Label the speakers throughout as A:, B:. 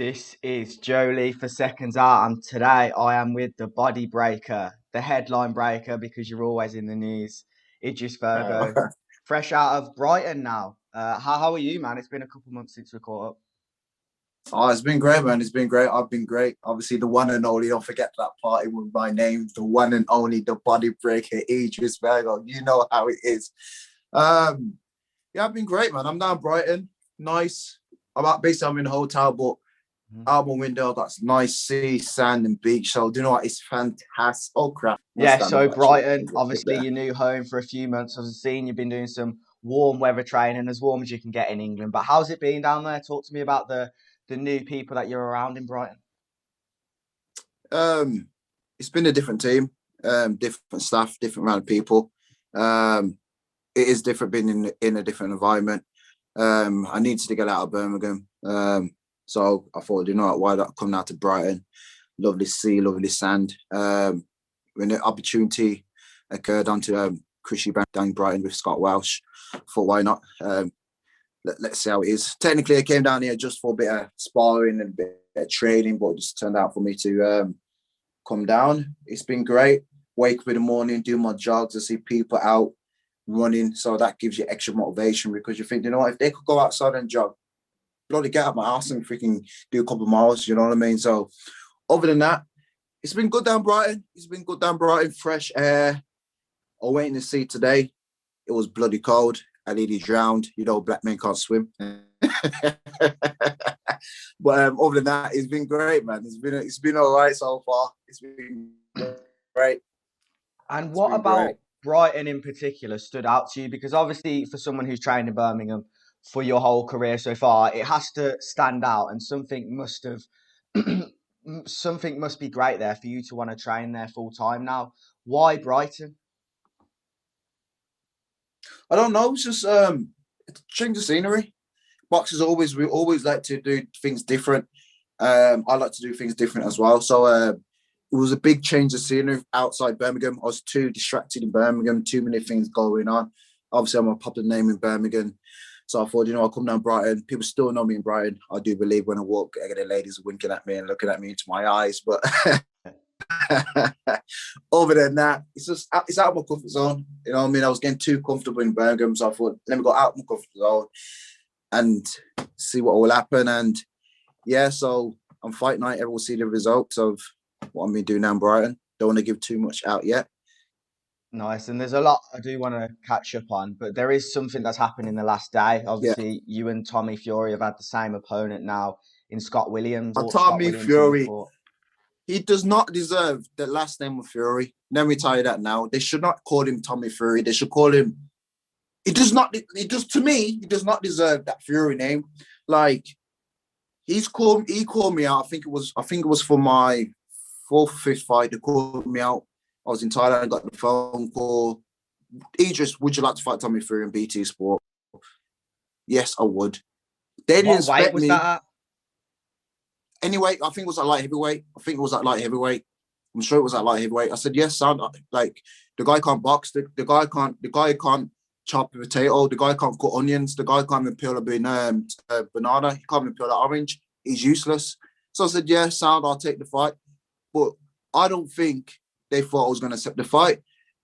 A: This is Jolie for Seconds Out, and today I am with the body breaker, the headline breaker, because you're always in the news. Idris
B: Uh,
A: Virgo, fresh out of Brighton now. How are you, man? It's been a couple months since we caught up.
B: oh, it's been great, man. It's been great. I've been great. Obviously, the one and only. Don't forget that party with my name. The one and only, the body breaker, Idris Virgo. You know how it is. Um, yeah, I've been great, man. I'm down Brighton. Nice. Basically, I'm in a hotel, but
A: Mhm.
B: out my window, I've got nice sea, sand, and beach. So, do you know what? It's fantastic. Oh crap! My
A: Yeah,
B: stand up
A: so
B: actually.
A: Brighton,
B: Drop it
A: obviously
B: there.
A: your new home for a few months. I've seen you've been doing some warm weather training, as warm as you can get in England. But how's it been down there? Talk to me about the new people that you're around in Brighton.
B: Um, it's been a different team, different staff, different amount of people. Um, it is different being in a different environment. I needed to get out of Birmingham. So I thought, you know what, why not come out to Brighton? Lovely sea, lovely sand. When the opportunity occurred onto Chrissy Bank down in Brighton with Scott Welsh, I thought, why not? Let's see how it is. Technically, I came down here just for a bit of sparring and a bit of training, but it just turned out for me to come down. It's been great. Wake up in the morning, do my jogs, I see people out running, so that gives you extra motivation because you think, you know what, if they could go outside and jog, bloody get out my house and freaking do a couple of miles, you know what I mean? So other than that, it's been good down Brighton. It's been good down Brighton, fresh air. I'm waiting to see today. It was bloody cold. I nearly drowned. You know, black men can't swim. But other than that, it's been great, man. It's been all right so far. It's been great.
A: And
B: It's
A: what
B: been great.
A: about Brighton in particular stood out to you? Because obviously, for someone who's trained in Birmingham for your whole career so far, it has to stand out, and something must have, something must be great there for you to want to train there full time now. Why Brighton?
B: I don't know. It's just change the scenery. Boxers always we always like to do things different. I like to do things different as well. So it was a big change of scenery outside Birmingham. I was too distracted in Birmingham, too many things going on. Obviously, I'm a popular name in Birmingham. So I thought, you know, I'll come down Brighton. People still know me in Brighton. I do believe when I walk, I get the ladies winking at me and looking at me into my eyes. But other than that, it's out of my comfort zone. You know what I mean? I was getting too comfortable in Birmingham. So I thought, let me go out of my comfort zone and see what will happen. And yeah, so on fight night, everyone will see the results of what I'm been doing now in Brighton. Don't want to give too much out yet.
A: Nice, and there's a lot I do want to catch up on, but there is something that's happened in the last day.
B: Yeah.
A: Obviously, you and Tommy Fury have had the same opponent now in Scott Williams, or Scott
B: Tommy
A: Williams, who you
B: Fury,
A: fought.
B: he does not deserve the last name of Fury. Let me tell you that now. They should not call him Tommy Fury. They should call him. He does not. He does to me. He does not deserve that Fury name. Like he's called. He called me out. I think it was. I think it was for my fourth, fifth fight. They called me out. I was in Thailand. I got the phone call. Idris, would you like to fight Tommy Fury in BT Sport? Yes, I would. They didn't
A: What weight
B: expect
A: was
B: me.
A: that at?
B: Anyway, I think it was at light heavyweight. I think it was at light heavyweight. I'm sure it was at light heavyweight. I said, yes, sound like the guy can't box. The guy can't chop a potato. The guy can't cut onions. The guy can't even peel a banana. He can't even peel an orange. He's useless. So I said, yeah, sound, I'll take the fight. But I don't think they thought I was going to accept the fight.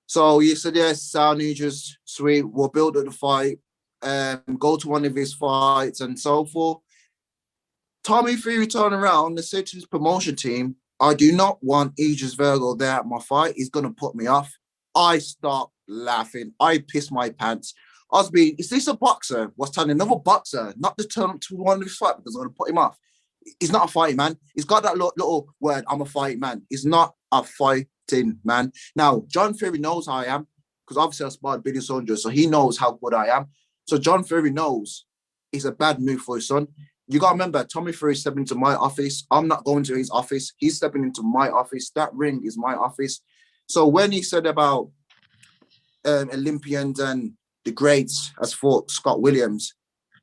B: So he said, yes, sound, he just sweet. We'll build up the fight, go to one of his fights and so forth. Tommy Fury turned around and said to his promotion team, I do not want Idris Virgo there at my fight. He's going to put me off. I start laughing. I piss my pants. I was being, is this a boxer? Was telling another boxer not to turn up to one of his fight because I'm going to put him off. He's not a fighting man. He's got that little word, I'm a fighting man. He's not a fighting man. Now, John Fury knows how I am because obviously I sparred Billy Joe Saunders, so he knows how good I am. So John Fury knows it's a bad move for his son. You got to remember, Tommy Fury stepping into my office. I'm not going to his office. He's stepping into my office. That ring is my office. So when he said about Olympians and the greats as fought Scott Williams,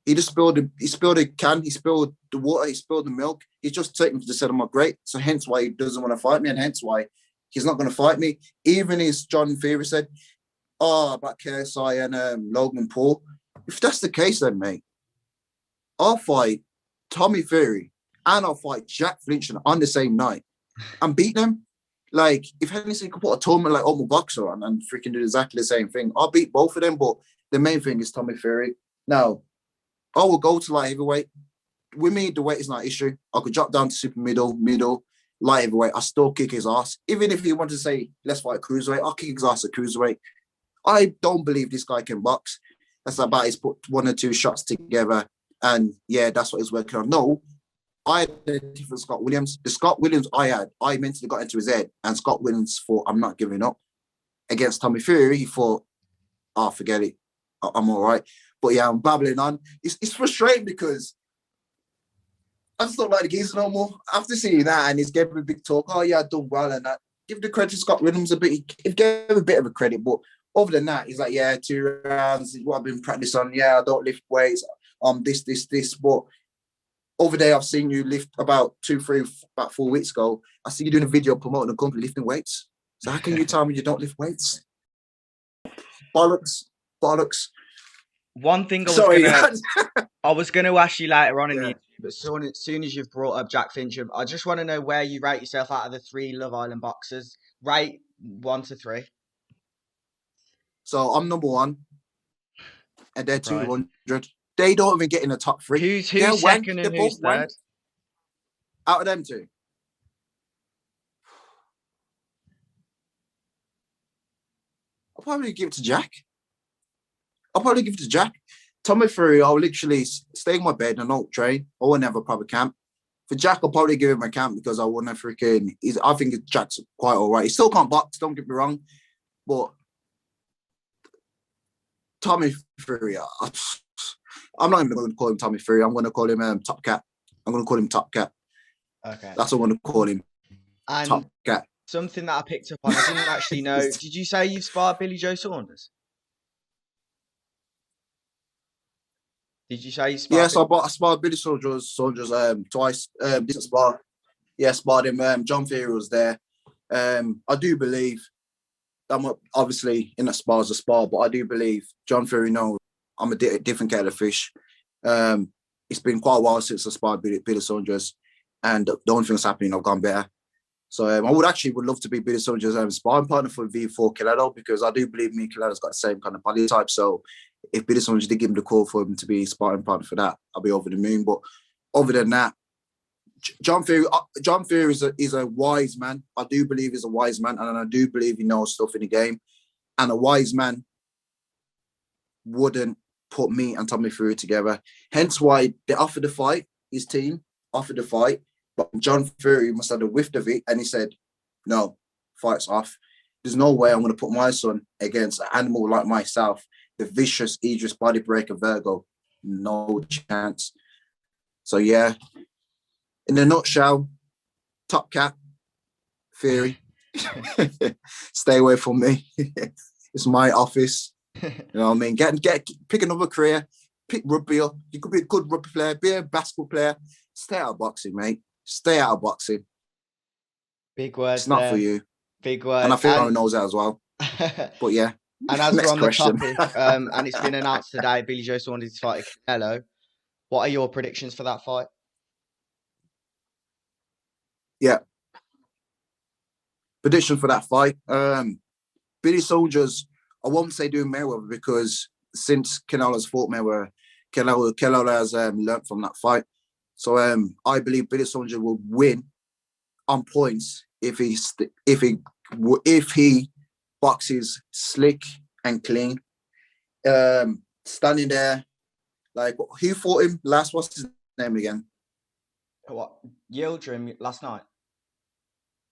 B: he just spilled a can, he spilled the water, he spilled the milk. He's just taking to say I'm a great. So hence why he doesn't want to fight me, and hence why he's not going to fight me. Even as John Fury said, oh, about KSI and Logan Paul. If that's the case, then mate, I'll fight Tommy Fury and I'll fight Jack Flinchon on the same night and beat them. Like, if Hennessy could put a tournament like Open Boxer on and freaking do exactly the same thing, I'll beat both of them. But the main thing is Tommy Fury. Now, I will go to light heavyweight. With me, the weight is not an issue. I could drop down to super middle, light heavyweight. I still kick his ass. Even if he wanted to say, let's fight cruiserweight, I'll kick his ass at cruiserweight. I don't believe this guy can box. That's about he's put 1 or 2 shots together. And yeah, that's what he's working on. No, I had a different Scott Williams. The Scott Williams I mentally got into his head. And Scott Williams thought, I'm not giving up. Against Tommy Fury, he thought, oh, forget it. I'm all right. But yeah, I'm babbling on. It's frustrating because I just don't like the geezer no more. After seeing that, and he's gave a big talk, oh yeah, I've done well and that. Give the credit to Scott Williams a bit. He gave a bit of a credit, but other than that, he's like, yeah, 2 rounds is what I've been practicing on. Yeah, I don't lift weights. This. But over there, I've seen you lift about 4 weeks ago. I see you doing a video promoting a company lifting weights. So how can you tell me you don't lift weights? Bollocks.
A: One thing I was gonna ask you later on in the interview, but as soon as you've brought up Jack Fincham, I just want to know where you rate yourself out of the 3 Love Island boxers. Rate 1 to 3.
B: So I'm number 1, and they're 200. They don't even get in the top 3.
A: Who's second and who's third?
B: Out of them 2. I'll probably give it to Jack. Tommy Fury, I'll literally stay in my bed and not train. I won't have a proper camp. For Jack, I'll probably give him a camp because I want to freaking. I think Jack's quite all right. He still can't box, don't get me wrong. But Tommy Fury, I'm not even going to call him Tommy Fury. I'm going to call him Top Cat.
A: Okay.
B: That's what I'm going to call him.
A: And
B: Top Cat.
A: Something that I picked up on, I didn't actually know. Did you say you've sparred Billy Joe Saunders? Did you say you sparred?
B: Yes, I sparred Billy Saunders twice. Didn't spar. Yeah, sparred him. John Fury was there. I do believe I'm obviously in a spar as a spar, but I do believe John Fury knows I'm a different kettle of fish. It's been quite a while since I sparred Billy Saunders, and the only thing that's happening, I've gone better. So I would love to be Billy Saunders' sparring partner for V4 Kilado, because I do believe me and Kilado's got the same kind of body type. So if Billy Saunders did give him the call for him to be sparring partner for that, I'll be over the moon. But other than that, John Fury is a wise man. I do believe he's a wise man, and I do believe he knows stuff in the game. And a wise man wouldn't put me and Tommy Fury together. Hence why they offered the fight. His team offered the fight, but John Fury must have whiffed of it, and he said, "No, fight's off. There's no way I'm going to put my son against an animal like myself, the vicious Idris body breaker Virgo. No chance." So yeah, in a nutshell, Top Cat, Fury. Stay away from me. It's my office. You know what I mean? Pick another career. Pick rugby up. You could be a good rugby player. Be a basketball player. Stay out of boxing, mate. Stay out of boxing.
A: Big words.
B: It's not for you.
A: Big words.
B: And I think Aaron knows that as well. But yeah.
A: And as we're on the topic, and it's been announced today, Billy Joe Saunders is fighting Canelo. What are your predictions for that fight?
B: Yeah. Prediction for that fight. Billy Saunders, I won't say doing Mayweather, because since Canelo's fought Mayweather, Canelo has learned from that fight. So I believe Billy Saunders will win on points if he boxes slick and clean. Standing there, like, who fought him last? What's his name again?
A: What? Yildirim last night?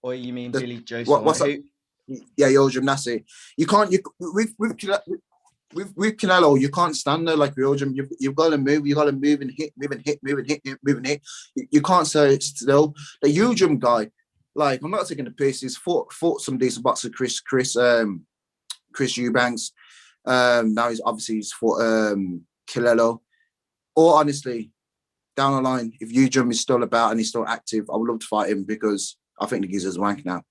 A: Or you mean Billy Joe Saunders?
B: Yeah, Yildirim, that's it. You can't. With Canelo, you can't stand there like Yildirim. You've got to move. You got to move and hit. You can't say still. The Yildirim guy, like, I'm not taking the piss. He's fought some decent boxer, Chris Eubanks. Now he's fought Canelo. Or honestly, down the line, if Yildirim is still about and he's still active, I would love to fight him, because I think the geezer's wank now.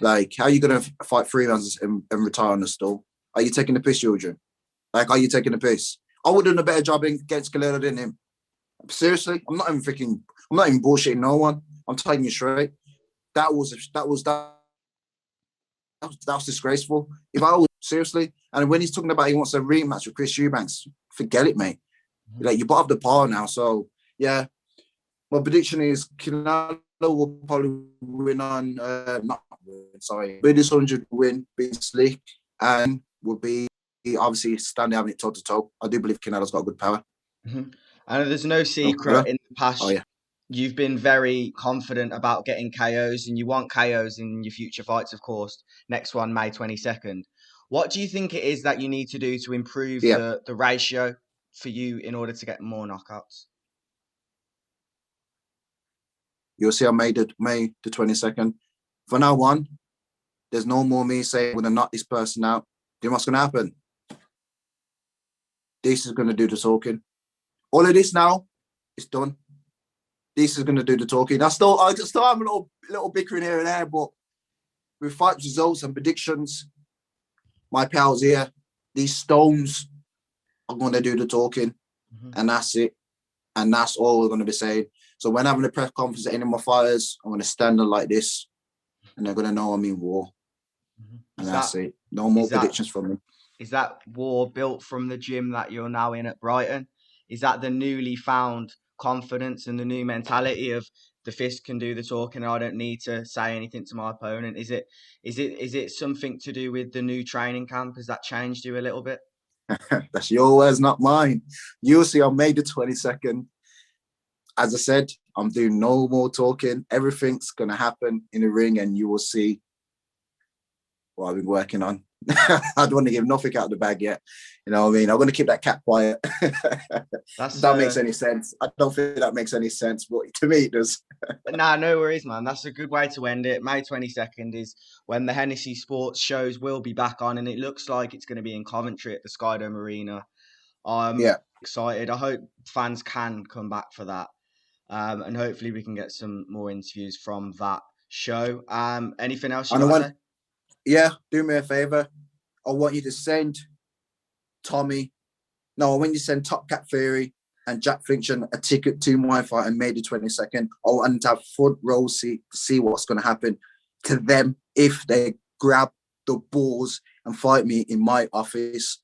B: Like, how are you going to fight 3 rounds and retire on the stall? Are you taking the piss, Yildirim? Like, are you taking the piss? I would have done a better job against Canelo than him. Seriously, I'm not even freaking I'm not even bullshitting no one. I'm telling you straight. That was disgraceful. If I was seriously, and when he's talking about he wants a rematch with Chris Eubanks, forget it, mate. Like, you're above the par now. So yeah, my prediction is Canelo will probably win on Billy 100 win, beat Slick, and will be obviously standing having it toe to toe. I do believe Canelo's got good power.
A: I know there's no secret in the past. You've been very confident about getting KOs, and you want KOs in your future fights, of course. Next one, May 22nd. What do you think it is that you need to do to improve the ratio for you in order to get more knockouts?
B: You'll see on May the 22nd. From now on, there's no more me saying, we're going to knock this person out. Do you know what's going to happen? This is going to do the talking. All of this now is done. This is going to do the talking. I still have a little bickering here and there, but with fight results and predictions, my pals here, these stones are going to do the talking, and that's it. And that's all we're going to be saying. So when having a press conference at any of my fighters, I'm going to stand there like this, and they're going to know I'm in war. And that's it. No more predictions from me.
A: Is that war built from the gym that you're now in at Brighton? Is that the newly found confidence and the new mentality of the fist can do the talking and I don't need to say anything to my opponent? Is it something to do with the new training camp? Has that changed you a little bit?
B: That's your words, not mine. You'll see on May the 22nd. As I said, I'm doing no more talking. Everything's going to happen in the ring, and you will see what I've been working on. I don't want to give nothing out of the bag yet. You know what I mean? I'm going to keep that cat quiet. That makes any sense. I don't think that makes any sense, but to me it does.
A: Nah, no worries, man. That's a good way to end it. May 22nd is when the Hennessy Sports shows will be back on, and it looks like it's going to be in Coventry at the Skydome Arena. I'm excited. I hope fans can come back for that. And hopefully we can get some more interviews from that show. Anything else you want to say?
B: Yeah, do me a favor. I want you to send I want you to send Top Cat Theory and Jack Finchon a ticket to my fight on May the 22nd. I want to have front row seat to see what's going to happen to them if they grab the balls and fight me in my office.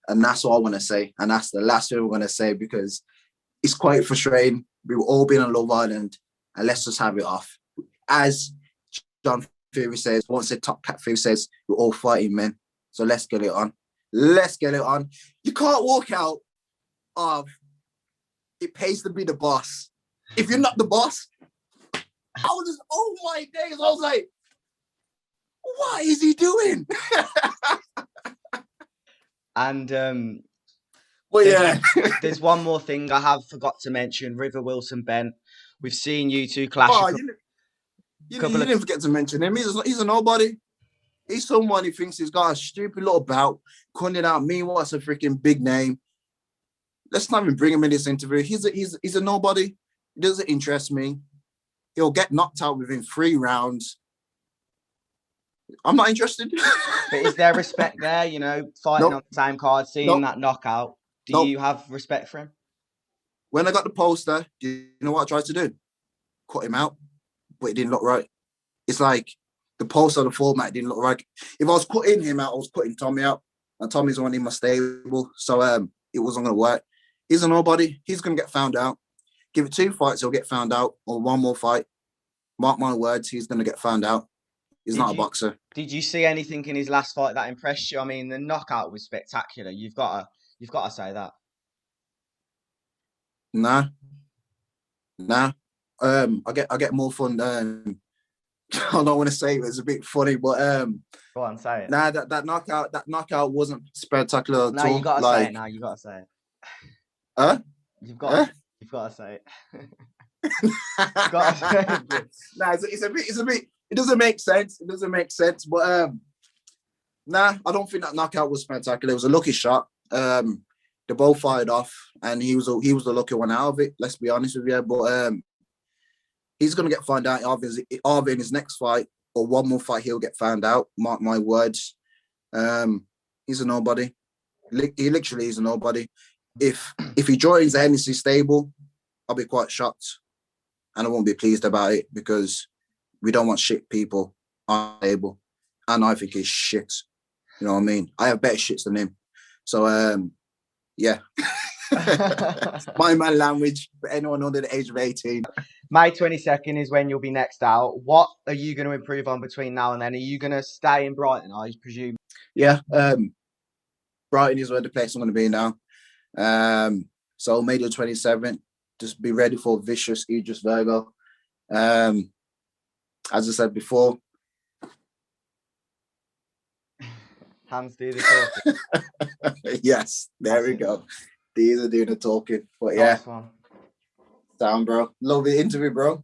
B: And that's all I want to say. And that's the last thing we're going to say, because it's quite frustrating. We've all been on Love Island, and let's just have it off. As John Fury says, once the Top Cat Theory says, we're all fighting men. So let's get it on. Let's get it on. You can't walk out of it pays to be the boss. If you're not the boss, I was just, oh my days, I was like, what is he doing?
A: And
B: well, yeah.
A: There's one more thing I have forgot to mention. River Wilson Ben. We've seen you two clash.
B: You didn't forget to mention him. He's a nobody. He's someone who thinks he's got a stupid little bout, cutting out. Meanwhile, it's a freaking big name. Let's not even bring him in this interview. He's a nobody. It doesn't interest me. He'll get knocked out within 3 rounds. I'm not interested.
A: But is there respect there? You know, fighting on the same card, seeing that knockout. Do you have respect for him?
B: When I got the poster, you know what I tried to do? Cut him out, but it didn't look right. It's like the poster, the format didn't look right. If I was cutting him out, I was cutting Tommy out, and Tommy's one in my stable, so it wasn't going to work. He's a nobody. He's going to get found out. Give it 2 fights, he'll get found out, or 1 more fight. Mark my words, he's going to get found out. He's not a boxer.
A: Did you see anything in his last fight that impressed you? I mean, the knockout was spectacular. You've got to say that.
B: Nah. I get more fun. I don't want to say it was a bit funny, but
A: go on, say it.
B: Nah, that knockout wasn't spectacular at all.
A: No, you gotta say it now. You gotta say it.
B: Huh?
A: You've got to say it.
B: Nah, it's a bit. It doesn't make sense. But nah, I don't think that knockout was spectacular. It was a lucky shot. They both fired off, and he was the lucky one out of it. Let's be honest with you. But he's gonna get found out either in his next fight or 1 more fight. He'll get found out. Mark my words. He's a nobody. He literally is a nobody. If he joins the Hennessy stable, I'll be quite shocked. and I won't be pleased about it because we don't want shit people on the table. And I think he's shit. You know what I mean? I have better shits than him. So, yeah. My man language for anyone under the age of 18.
A: May 22nd is when you'll be next out. What are you going to improve on between now and then? Are you going to stay in Brighton, I presume?
B: Yeah. Brighton is where the place I'm going to be now. So May the 27th, just be ready for vicious Idris Virgo. As I said before.
A: Hands do the talking.
B: Yes, there we go. These are doing the talking. But yeah,
A: nice one.
B: down, bro. Love the interview, bro.